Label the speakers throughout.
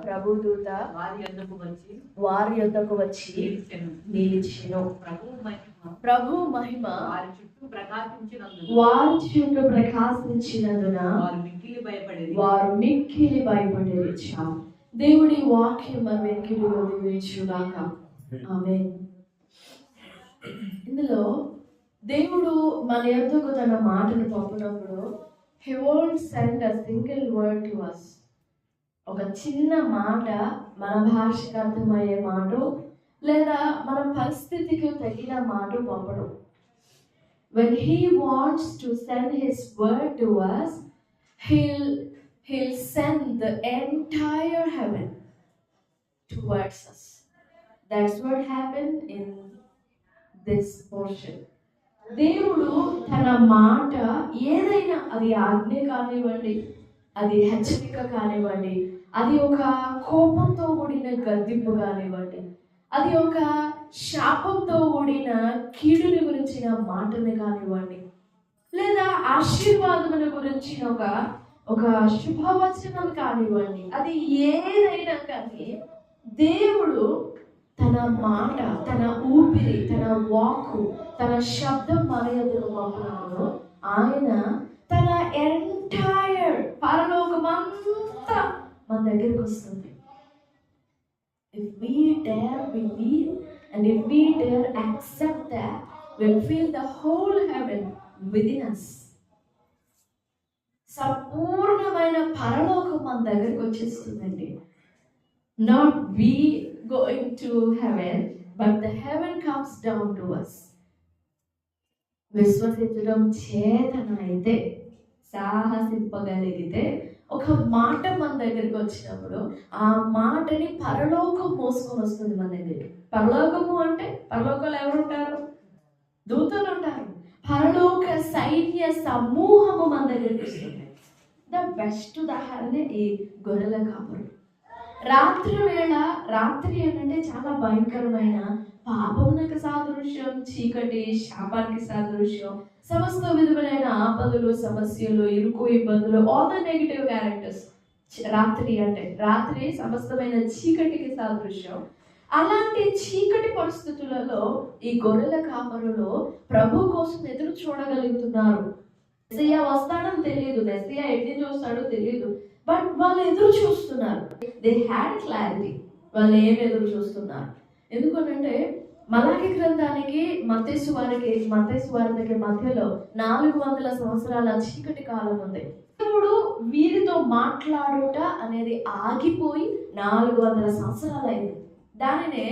Speaker 1: ప్రభుదూత వారి యొద్దకు వచ్చి నిలిచెను. ప్రభు మహిమ వారి చుట్టూ ప్రకాశించినందున వారు మిక్కిలి భయపడిరి. దేవుడి వాక్యం మన వెనుకలో దీవించుగాక. ఆమేన్. ఇందులో దేవుడు మన యొద్దకు తన మాటను పంపినప్పుడు he won't send a single word to us. ఒక చిన్న మాట, మన భాషకు అర్థమయ్యే మాట లేదా మన పరిస్థితికి తగిన మాట పంపడం. When he wants to send his word to us, he'll send the entire heaven towards us. That's what happened in this portion. దేవుడు తన మాట ఏదైనా, అది ఆజ్ఞ కానివ్వండి, అది హెచ్చరిక కానివ్వండి, అది ఒక కోపంతో కూడిన గద్దింపు కానివ్వండి, అది ఒక శాపంతో కూడిన కీడుని గురించిన మాటని కానివ్వండి, లేదా ఆశీర్వాదముల గురించిన ఒక శుభవచనం కానివ్వండి, అది ఏదైనా కానీ దేవుడు తన మాట, తన ఊపిరి, తన వాక్కు, తన శబ్దం మన ఎదురు పంపినప్పుడు ఆయన తన ఎంటైర్ పరలోకమంతా మన దగ్గరికి వస్తుంది. If we dare believe and if we dare accept that, we'll feel the whole heaven within us. సంపూర్ణమైన పరలోకం మన దగ్గరికి వచ్చేస్తుందండి. Not we going to heaven, but the heaven comes down to us. విశ్వసించడం చేతనైతే, సాహసింపగలిగితే, ఒక మాట మన దగ్గరికి వచ్చినప్పుడు ఆ మాటని పరలోకం మోసుకొని వస్తుంది మన దగ్గరికి. పరలోకము అంటే పరలోకంలో ఎవరు ఉంటారు? దూతలు ఉంటారు. పరలోక సైన్య సమూహము మన దగ్గరికి వస్తుంది. ద బెస్ట్ ఉదాహరణ ఈ గొర్రెల కాపరు. రాత్రి వేళ, రాత్రి అంటే చాలా భయంకరమైన పాపమునకు సాదృశ్యం, చీకటి శాపానికి సాదృశ్యం, సమస్త విధమైన ఆపదలు, సమస్యలు, ఇరుకు, ఇబ్బందులు, ఆల్ ద నెగిటివ్ క్యారెక్టర్స్. రాత్రి అంటే రాత్రి సమస్తమైన చీకటికి సాదృశ్యం. అలాంటి చీకటి పరిస్థితులలో ఈ గొర్రెల కాపరులు ప్రభు కోసం ఎదురు చూడగలుగుతున్నారు. మెస్సియా వస్తాడని తెలియదు, మెస్సియా ఎన్ని చూస్తాడో తెలియదు, బట్ వాళ్ళు ఎదురు చూస్తున్నారు. దే హ్యాడ్ క్లారిటీ వాళ్ళు ఏం ఎదురు చూస్తున్నారు. ఎందుకంటే మలాకి గ్రంథానికి మత్తయి సువార్తకి మధ్యలో 400 సంవత్సరాల చీకటి కాలం ఉంది. ఇప్పుడు వీరితో మాట్లాడుట అనేది ఆగిపోయి 400 సంవత్సరాలు అయింది. దానినే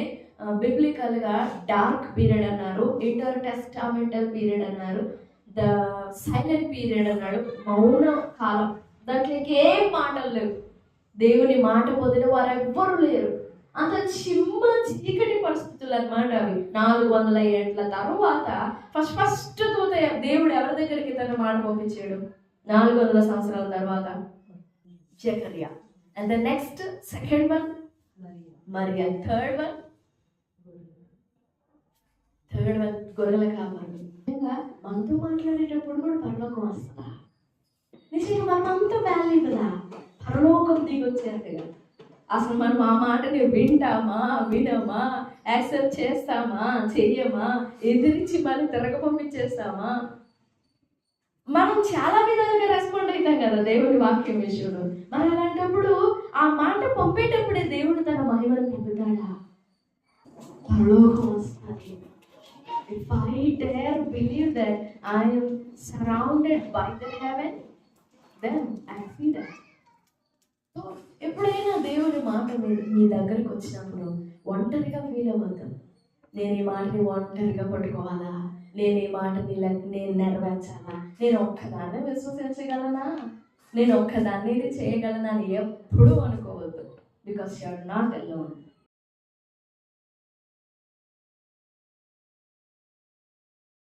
Speaker 1: బిబ్లికల్ గా డార్క్ పీరియడ్ అన్నారు, ఇంటర్ టెస్టామెంటల్ పీరియడ్ అన్నారు, ద సైలెంట్ పీరియడ్ అన్నాడు, మౌన కాలం. దాంట్లోకి ఏం మాటలు లేవు, దేవుని మాట పొందిన వారు ఎవ్వరు లేరు. అంత చీకటి పరిస్థితులు అన్నమాట అవి. 400 ఏళ్ల తర్వాత ఫస్ట్ దూత దేవుడు ఎవరి దగ్గరికి తన మాట పంపించాడు? 400 సంవత్సరాల తర్వాత Zechariah. And the next second one Maria, third one గొర్రెల కాపరు. నిజంగా మనతో మాట్లాడేటప్పుడు కూడా పరలోకం వస్తుందా? నిజంగా మనమంతా వాల్యుబులా? పరలోకం దిగొచ్చారు కదా. అసలు మనం ఆ మాటని వింటామా, వినమా, యాక్సెప్ట్ చేస్తామా, చెయ్యమా, ఎదిరించి మళ్ళీ తిరగ పంపించేస్తామా? మనం చాలా విధాలుగా రెస్పాండ్ అవుతాం కదా దేవుడి వాక్యం విషయంలో. మరి అలాంటప్పుడు ఆ మాట పంపేటప్పుడే దేవుడు తన మహిమను పొందుతాడా? పరలోకం వస్తుంది. If I dare believe that I am surrounded by the heaven, then I see that. So, ఎప్పుడైనా దేవుడి మాట మీ దగ్గరికి వచ్చినప్పుడు ఒంటరిగా ఫీల్ అవ్వద్దు. నేను ఈ మాటని ఒంటరిగా పట్టుకోవాలా, నేను ఈ మాటని నేను నెరవేర్చాలా, నేను ఒక్కదాన్ని విశ్వసించగలనా, నేను ఒక్కదాన్ని ఇది చేయగలనా అని ఎప్పుడూ అనుకోవద్దు. Because you are not alone.